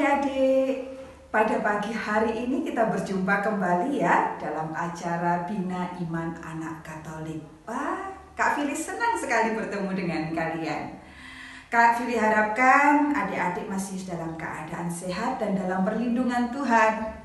adik-adik, pada pagi hari ini kita berjumpa kembali ya dalam acara Bina Iman Anak Katolik. Wah, Kak Fili senang sekali bertemu dengan kalian. Kak Fili harapkan adik-adik masih dalam keadaan sehat dan dalam perlindungan Tuhan.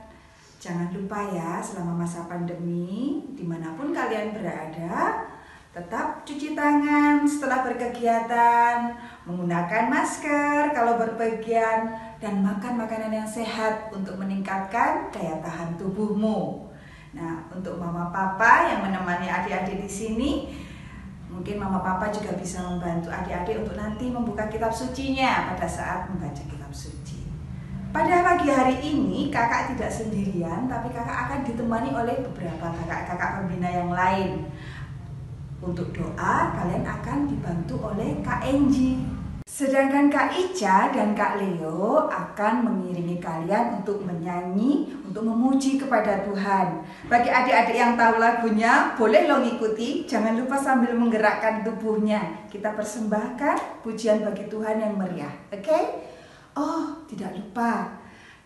Jangan lupa ya, selama masa pandemi, dimanapun kalian berada, tetap cuci tangan setelah berkegiatan, menggunakan masker kalau berpergian, dan makan makanan yang sehat untuk meningkatkan daya tahan tubuhmu. Nah, untuk mama papa yang menemani adik-adik di sini, mungkin mama papa juga bisa membantu adik-adik untuk nanti membuka kitab sucinya pada saat membaca kitab suci. Pada pagi hari ini kakak tidak sendirian, tapi kakak akan ditemani oleh beberapa kakak-kakak pembina yang lain. Untuk doa, kalian akan dibantu oleh Kak Enji. Sedangkan Kak Ica dan Kak Leo akan mengiringi kalian untuk menyanyi, untuk memuji kepada Tuhan. Bagi adik-adik yang tahu lagunya, boleh lo ngikuti. Jangan lupa sambil menggerakkan tubuhnya. Kita persembahkan pujian bagi Tuhan yang meriah. Oke? Oh, tidak lupa.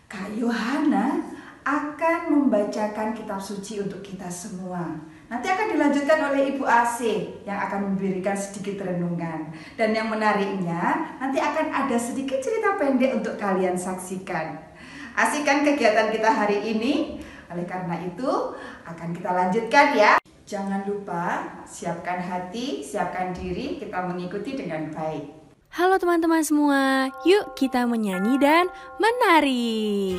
Kak Yohana akan membacakan kitab suci untuk kita semua. Nanti akan dilanjutkan oleh Ibu AC yang akan memberikan sedikit renungan. Dan yang menariknya, nanti akan ada sedikit cerita pendek untuk kalian saksikan. Asik kan kegiatan kita hari ini? Oleh karena itu, akan kita lanjutkan ya. Jangan lupa, siapkan hati, siapkan diri, kita mengikuti dengan baik. Halo teman-teman semua, yuk kita menyanyi dan menari.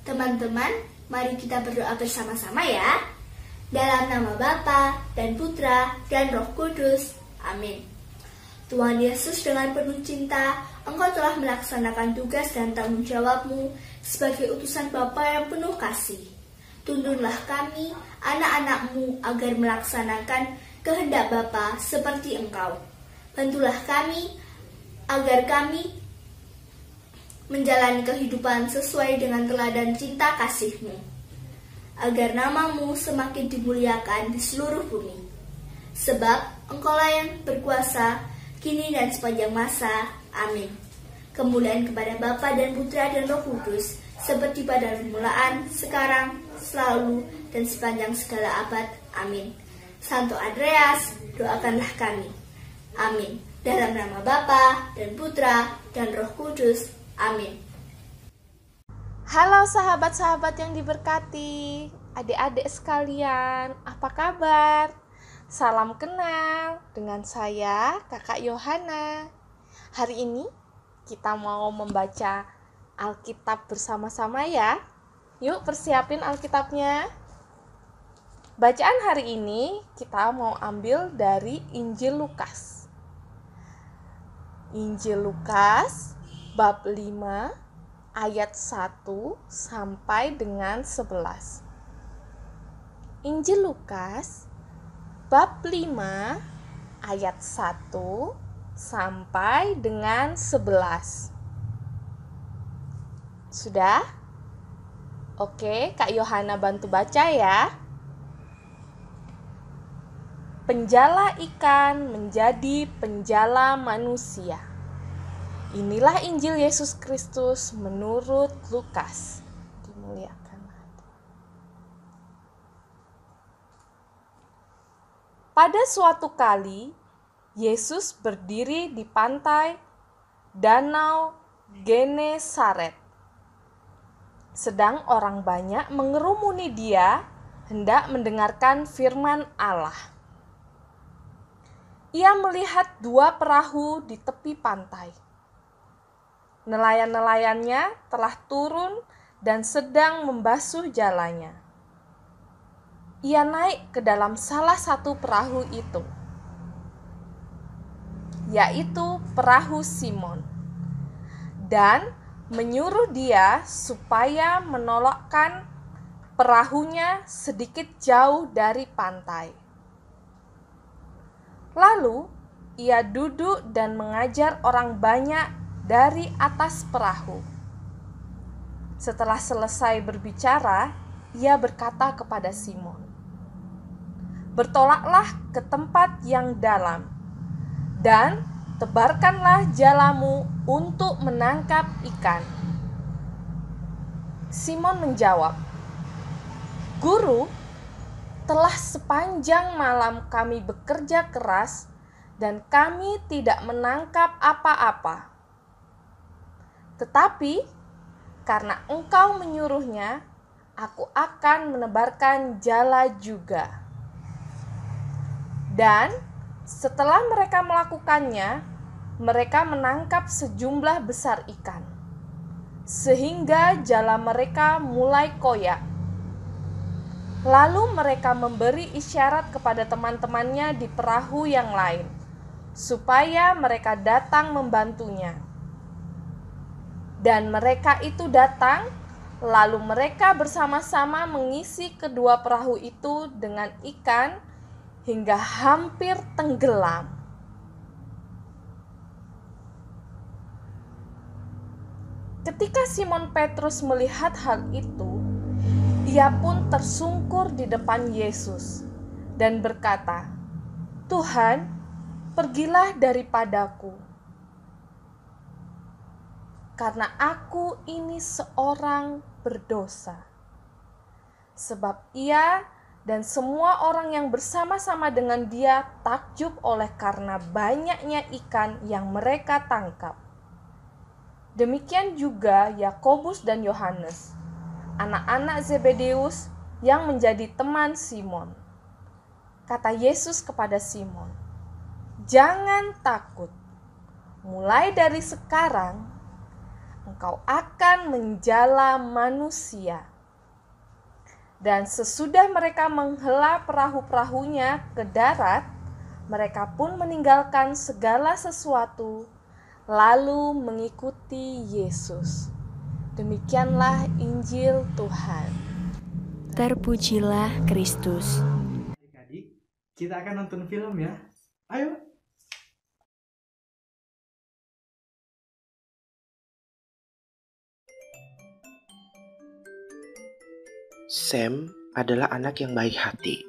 Teman-teman, mari kita berdoa bersama-sama ya. Dalam nama Bapa dan Putra dan Roh Kudus. Amin. Tuhan Yesus, dengan penuh cinta, Engkau telah melaksanakan tugas dan tanggung jawab-Mu sebagai utusan Bapa yang penuh kasih. Tuntunlah kami, anak-anak-Mu, agar melaksanakan kehendak Bapa seperti Engkau. Bantulah kami, agar kami menjalani kehidupan sesuai dengan teladan cinta kasih-Mu, agar nama-Mu semakin dimuliakan di seluruh bumi. Sebab Engkaulah yang berkuasa, kini dan sepanjang masa. Amin. Kemuliaan kepada Bapa dan Putra dan Roh Kudus, seperti pada permulaan, sekarang, selalu, dan sepanjang segala abad. Amin. Santo Andreas, doakanlah kami. Amin. Dalam nama Bapa dan Putra dan Roh Kudus. Amin. Halo sahabat-sahabat yang diberkati, adik-adik sekalian, apa kabar? Salam kenal dengan saya, Kakak Yohana. Hari ini kita mau membaca Alkitab bersama-sama ya. Yuk persiapin Alkitabnya. Bacaan hari ini kita mau ambil dari Injil Lukas. Injil Lukas bab 5 ayat 1 sampai dengan 11. Injil Lukas bab 5 ayat 1 sampai dengan 11. Sudah? Oke, Kak Yohana bantu baca ya. Penjala ikan menjadi penjala manusia. Inilah Injil Yesus Kristus menurut Lukas. Dimuliakanlah. Pada suatu kali, Yesus berdiri di pantai Danau Genesaret. Sedang orang banyak mengerumuni dia hendak mendengarkan firman Allah. Ia melihat 2 perahu di tepi pantai. Nelayan-nelayannya telah turun dan sedang membasuh jalannya. Ia naik ke dalam salah satu perahu itu, yaitu perahu Simon, dan menyuruh dia supaya menolakkan perahunya sedikit jauh dari pantai. Lalu ia duduk dan mengajar orang banyak dari atas perahu. Setelah selesai berbicara, ia berkata kepada Simon, "Bertolaklah ke tempat yang dalam, dan tebarkanlah jalamu untuk menangkap ikan." Simon menjawab, "Guru, telah sepanjang malam kami bekerja keras dan kami tidak menangkap apa-apa. Tetapi karena Engkau menyuruhnya, aku akan menebarkan jala juga." Dan setelah mereka melakukannya, mereka menangkap sejumlah besar ikan, sehingga jala mereka mulai koyak. Lalu mereka memberi isyarat kepada teman-temannya di perahu yang lain, supaya mereka datang membantunya. Dan mereka itu datang, lalu mereka bersama-sama mengisi kedua perahu itu dengan ikan hingga hampir tenggelam. Ketika Simon Petrus melihat hal itu, ia pun tersungkur di depan Yesus dan berkata, "Tuhan, pergilah daripadaku, karena aku ini seorang berdosa." Sebab ia dan semua orang yang bersama-sama dengan dia takjub oleh karena banyaknya ikan yang mereka tangkap. Demikian juga Yakobus dan Yohanes, anak-anak Zebedeus yang menjadi teman Simon. Kata Yesus kepada Simon, "Jangan takut. Mulai dari sekarang, engkau akan menjala manusia." Dan sesudah mereka menghela perahu-perahunya ke darat, mereka pun meninggalkan segala sesuatu, lalu mengikuti Yesus. Demikianlah Injil Tuhan. Terpujilah Kristus. Adik-adik, kita akan nonton film ya. Ayo. Sam adalah anak yang baik hati.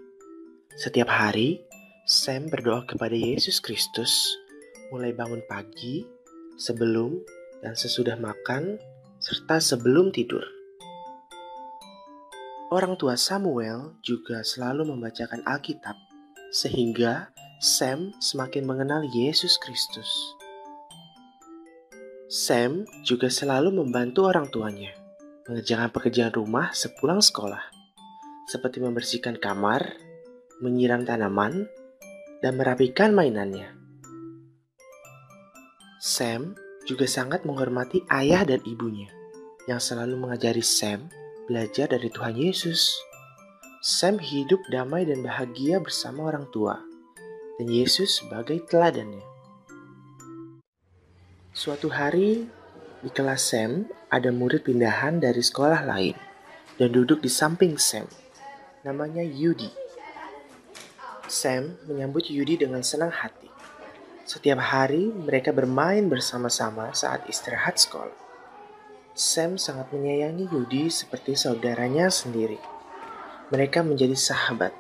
Setiap hari, Sam berdoa kepada Yesus Kristus, mulai bangun pagi, sebelum dan sesudah makan, serta sebelum tidur. Orang tua Samuel juga selalu membacakan Alkitab, sehingga Sam semakin mengenal Yesus Kristus. Sam juga selalu membantu orang tuanya mengerjakan pekerjaan rumah sepulang sekolah, seperti membersihkan kamar, menyiram tanaman, dan merapikan mainannya. Sam juga sangat menghormati ayah dan ibunya, yang selalu mengajari Sam belajar dari Tuhan Yesus. Sam hidup damai dan bahagia bersama orang tua, dan Yesus sebagai teladannya. Suatu hari, di kelas Sam, ada murid pindahan dari sekolah lain dan duduk di samping Sam. Namanya Yudi. Sam menyambut Yudi dengan senang hati. Setiap hari mereka bermain bersama-sama saat istirahat sekolah. Sam sangat menyayangi Yudi seperti saudaranya sendiri. Mereka menjadi sahabat.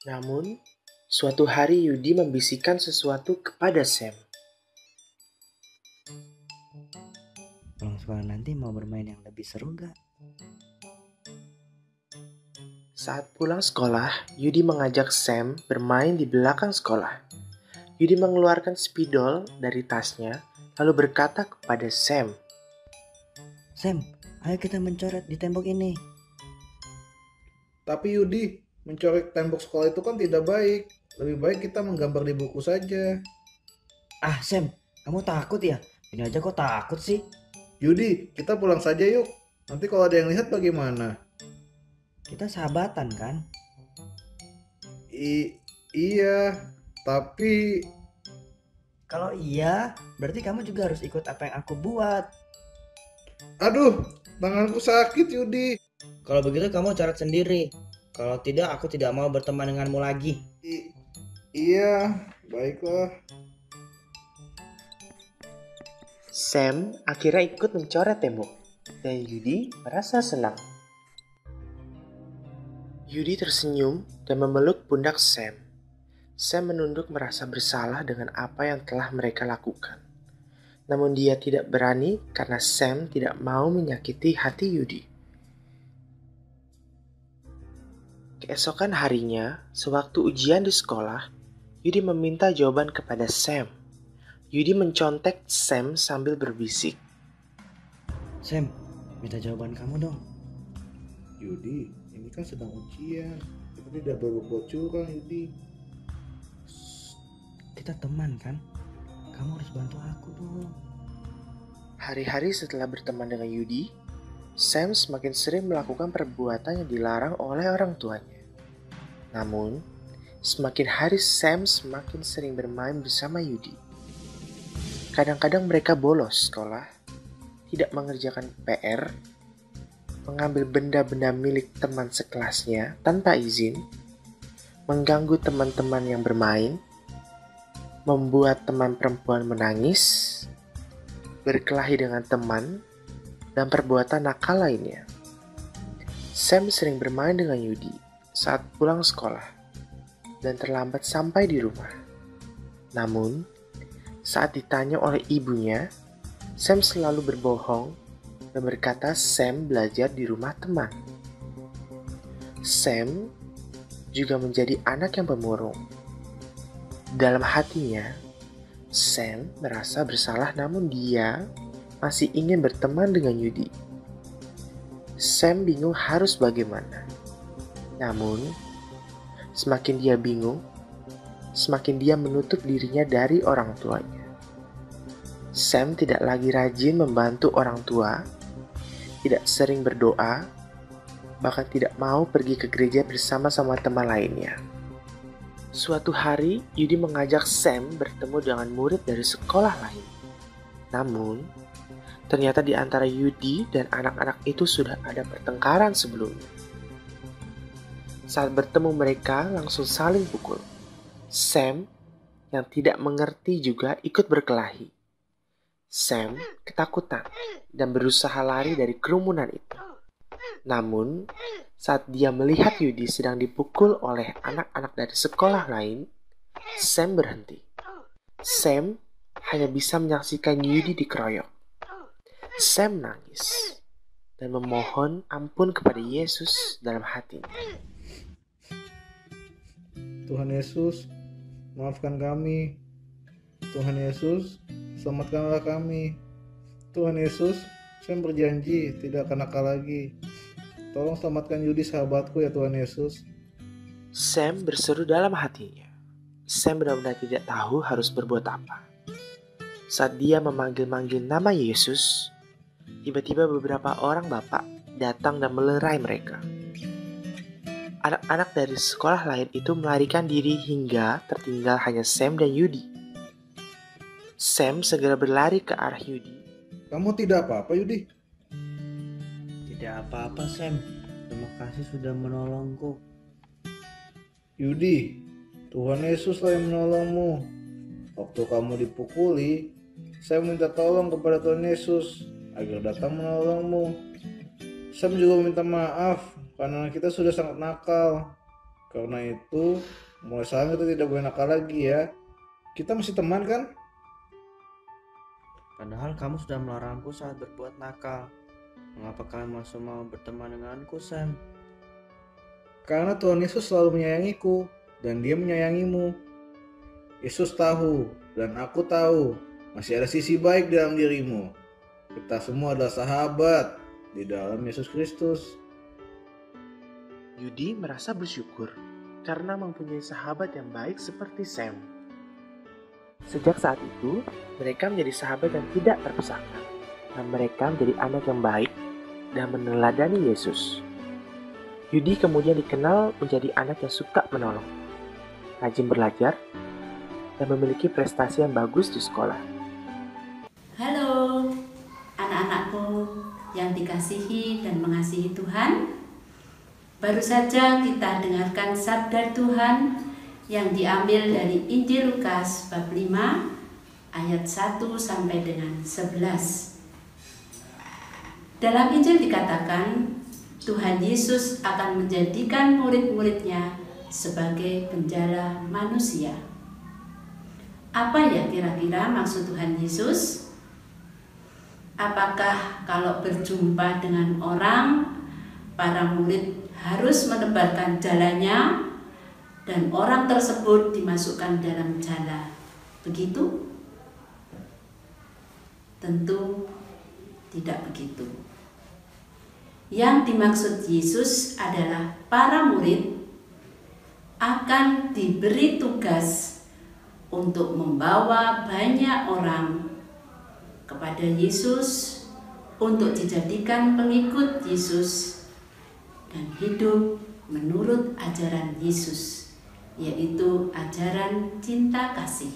Namun, suatu hari Yudi membisikkan sesuatu kepada Sam. Pulang sekolah nanti mau bermain yang lebih seru gak? Saat pulang sekolah, Yudi mengajak Sam bermain di belakang sekolah. Yudi mengeluarkan spidol dari tasnya, lalu berkata kepada Sam, Sam, ayo kita mencoret di tembok ini. Tapi Yudi, mencoret tembok sekolah itu kan tidak baik. Lebih baik kita menggambar di buku saja. Ah Sam, kamu takut ya? Ini aja kok takut sih? Yudi, kita pulang saja yuk. Nanti kalau ada yang lihat bagaimana? Kita sahabatan kan? Iya, tapi... Kalau iya, berarti kamu juga harus ikut apa yang aku buat. Aduh, tanganku sakit Yudi. Kalau begitu kamu coret sendiri. Kalau tidak, aku tidak mau berteman denganmu lagi. Iya, baiklah. Sam akhirnya ikut mencoret tembok, dan Yudi merasa senang. Yudi tersenyum dan memeluk pundak Sam. Sam menunduk merasa bersalah dengan apa yang telah mereka lakukan. Namun dia tidak berani karena Sam tidak mau menyakiti hati Yudi. Keesokan harinya, sewaktu ujian di sekolah, Yudi meminta jawaban kepada Sam. Yudi mencontek Sam sambil berbisik. Sam, minta jawaban kamu dong. Yudi, ini kan sedang ujian. Kita tidak berbuat curang Yudi. Kita teman kan? Kamu harus bantu aku dong. Hari-hari setelah berteman dengan Yudi, Sam semakin sering melakukan perbuatan yang dilarang oleh orang tuanya. Namun, semakin hari Sam semakin sering bermain bersama Yudi. Kadang-kadang mereka bolos sekolah, tidak mengerjakan PR, mengambil benda-benda milik teman sekelasnya tanpa izin, mengganggu teman-teman yang bermain, membuat teman perempuan menangis, berkelahi dengan teman, dan perbuatan nakal lainnya. Sam sering bermain dengan Yudi saat pulang sekolah dan terlambat sampai di rumah. Namun, saat ditanya oleh ibunya, Sam selalu berbohong dan berkata Sam belajar di rumah teman. Sam juga menjadi anak yang pemurung. Dalam hatinya, Sam merasa bersalah namun dia masih ingin berteman dengan Yudi. Sam bingung harus bagaimana. Namun, semakin dia bingung, semakin dia menutup dirinya dari orang tuanya. Sam tidak lagi rajin membantu orang tua, tidak sering berdoa, bahkan tidak mau pergi ke gereja bersama-sama teman lainnya. Suatu hari, Yudi mengajak Sam bertemu dengan murid dari sekolah lain. Namun, ternyata di antara Yudi dan anak-anak itu sudah ada pertengkaran sebelumnya. Saat bertemu mereka langsung saling pukul. Sam yang tidak mengerti juga ikut berkelahi. Sam ketakutan dan berusaha lari dari kerumunan itu. Namun, saat dia melihat Yudi sedang dipukul oleh anak-anak dari sekolah lain, Sam berhenti. Sam hanya bisa menyaksikan Yudi dikeroyok. Sam nangis dan memohon ampun kepada Yesus dalam hatinya. Tuhan Yesus, maafkan kami. Tuhan Yesus, selamatkanlah kami. Tuhan Yesus, saya berjanji tidak akan nakal lagi. Tolong selamatkan Yudi sahabatku ya Tuhan Yesus. Sam berseru dalam hatinya. Sam benar-benar tidak tahu harus berbuat apa. Saat dia memanggil-manggil nama Yesus, Tiba-tiba beberapa orang bapak datang dan melerai mereka. Anak-anak dari sekolah lain itu melarikan diri hingga tertinggal hanya Sam dan Yudi. Sam segera berlari ke arah Yudi. Kamu tidak apa-apa, Yudi? Tidak apa-apa, Sam. Terima kasih sudah menolongku. Yudi, Tuhan Yesuslah yang menolongmu. Waktu kamu dipukuli, saya minta tolong kepada Tuhan Yesus agar datang menolongmu. Sam juga minta maaf karena kita sudah sangat nakal. Karena itu, mulai sekarang kita tidak boleh nakal lagi ya. Kita masih teman kan? Padahal kamu sudah melarangku saat berbuat nakal. Mengapa kamu masih mau berteman denganku, Sam? Karena Tuhan Yesus selalu menyayangiku dan Dia menyayangimu. Yesus tahu dan aku tahu masih ada sisi baik dalam dirimu. Kita semua adalah sahabat di dalam Yesus Kristus. Yudi merasa bersyukur karena mempunyai sahabat yang baik seperti Sam. Sejak saat itu, mereka menjadi sahabat yang tidak terpisahkan. Dan mereka menjadi anak yang baik dan meneladani Yesus. Yudi kemudian dikenal menjadi anak yang suka menolong, rajin belajar, dan memiliki prestasi yang bagus di sekolah. Halo, anak-anakku yang dikasihi dan mengasihi Tuhan. Baru saja kita dengarkan sabda Tuhan yang diambil dari Injil Lukas bab 5 ayat 1 sampai dengan 11. Dalam Injil dikatakan, Tuhan Yesus akan menjadikan murid-muridnya sebagai penjala manusia. Apa ya kira-kira maksud Tuhan Yesus? Apakah kalau berjumpa dengan orang, para murid harus menebarkan jalannya dan orang tersebut dimasukkan dalam jala? Begitu? Tentu tidak begitu. Yang dimaksud Yesus adalah para murid akan diberi tugas untuk membawa banyak orang kepada Yesus untuk dijadikan pengikut Yesus dan hidup menurut ajaran Yesus, yaitu ajaran cinta kasih.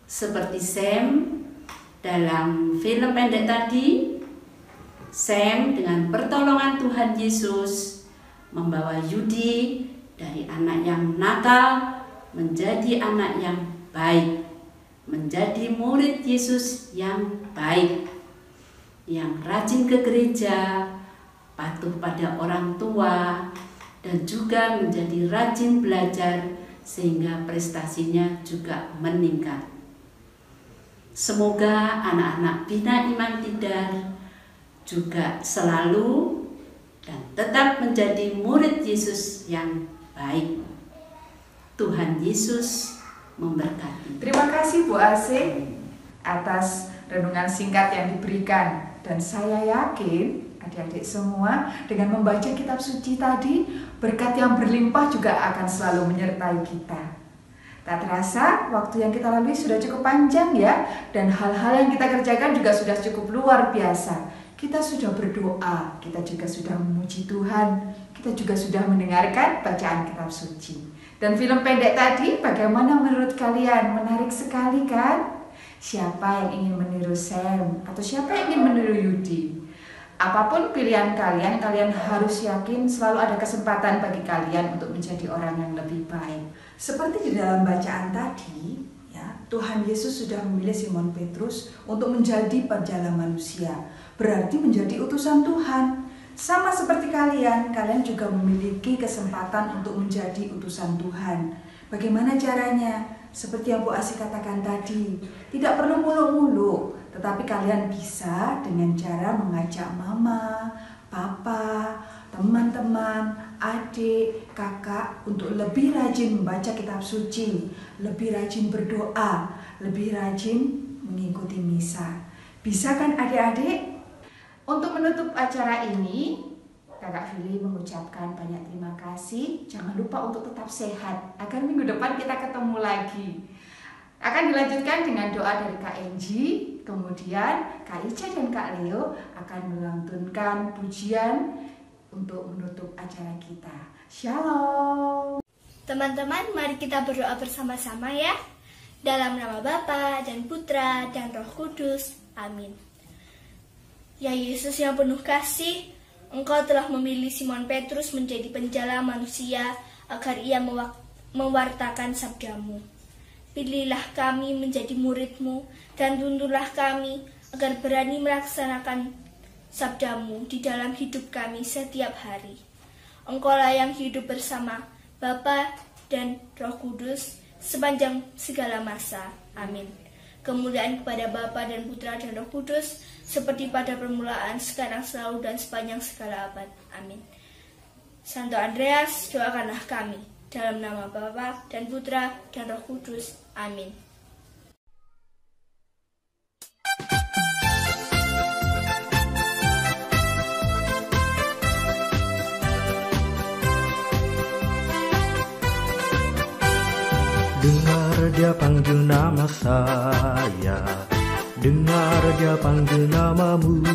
Seperti Sam dalam film pendek tadi, Sam dengan pertolongan Tuhan Yesus membawa Yudi dari anak yang nakal menjadi anak yang baik, menjadi murid Yesus yang baik, yang rajin ke gereja, patuh pada orang tua, dan juga menjadi rajin belajar sehingga prestasinya juga meningkat. Semoga anak-anak Bina Iman Tidar juga selalu dan tetap menjadi murid Yesus yang baik. Tuhan Yesus memberkati. Terima kasih Bu Asih atas renungan singkat yang diberikan. Dan saya yakin adik-adik semua dengan membaca kitab suci tadi, berkat yang berlimpah juga akan selalu menyertai kita. Tak terasa waktu yang kita lalui sudah cukup panjang ya, dan hal-hal yang kita kerjakan juga sudah cukup luar biasa. Kita sudah berdoa, kita juga sudah memuji Tuhan, kita juga sudah mendengarkan bacaan kitab suci. Dan film pendek tadi bagaimana menurut kalian? Menarik sekali kan? Siapa yang ingin meniru Sam? Atau siapa yang ingin meniru Yudi? Apapun pilihan kalian, kalian harus yakin selalu ada kesempatan bagi kalian untuk menjadi orang yang lebih baik. Seperti di dalam bacaan tadi, ya, Tuhan Yesus sudah memilih Simon Petrus untuk menjadi penjala manusia. Berarti menjadi utusan Tuhan. Sama seperti kalian, kalian juga memiliki kesempatan untuk menjadi utusan Tuhan. Bagaimana caranya? Seperti yang Bu Asih katakan tadi, tidak perlu muluk-muluk, tetapi kalian bisa dengan cara mengajak mama, papa, teman-teman, adik, kakak untuk lebih rajin membaca kitab suci, lebih rajin berdoa, lebih rajin mengikuti misa. Bisa kan adik-adik? Untuk menutup acara ini, Kakak Fili mengucapkan banyak terima kasih. Jangan lupa untuk tetap sehat agar minggu depan kita ketemu lagi. Akan dilanjutkan dengan doa dari Kak Enji, kemudian Kak Ica dan Kak Leo akan melantunkan pujian untuk menutup acara kita. Shalom. Teman-teman, mari kita berdoa bersama-sama ya. Dalam nama Bapa dan Putra dan Roh Kudus. Amin. Ya Yesus yang penuh kasih, Engkau telah memilih Simon Petrus menjadi penjala manusia agar ia mewartakan sabda-Mu. Pilihlah kami menjadi murid-Mu dan tuntunlah kami agar berani melaksanakan sabda-Mu di dalam hidup kami setiap hari. Engkaulah yang hidup bersama Bapa dan Roh Kudus sepanjang segala masa. Amin. Kemuliaan kepada Bapa dan Putra dan Roh Kudus seperti pada permulaan, sekarang, selalu, dan sepanjang segala abad. Amin. Santo Andreas, doakanlah kami. Dalam nama Bapa dan Putra dan Roh Kudus. Amin. Dengar dia panggil nama saya, dengar dia panggil namamu.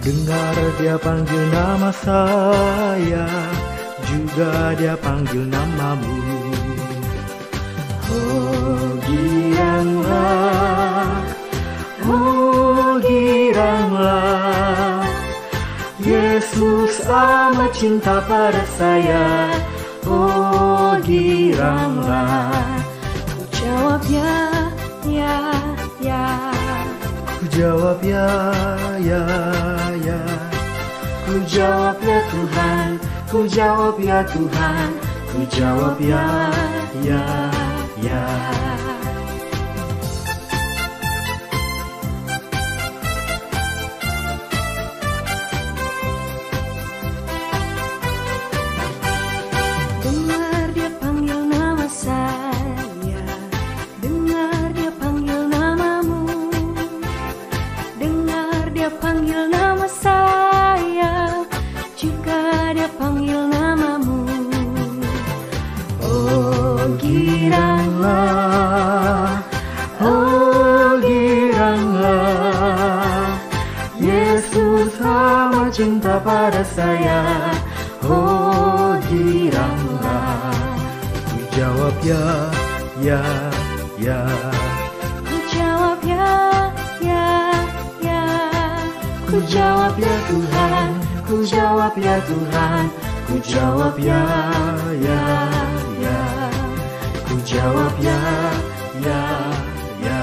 Dengar dia panggil nama saya, juga dia panggil namamu. Oh giranglah, oh giranglah, Yesus amat cinta pada saya. Oh giranglah, ku jawab ya, ya, ya. Ku jawab ya, ya, ya. Ku jawab ya Tuhan, ku jawab ya Tuhan, ku jawab ya, ya, ya. Dengar dia panggil nama saya, dengar dia panggil namamu. Dengar dia panggil nama saya, juga dia panggil namamu. Oh giranglah, oh giranglah, Yesus amat cinta pada saya. Oh giranglah, ku jawab ya, ya, ya. Ku jawab ya, ya, ya. Ku jawab ya Tuhan, ku jawab ya Tuhan, ku jawab ya, ya, ya. Ku jawab ya, ya, ya.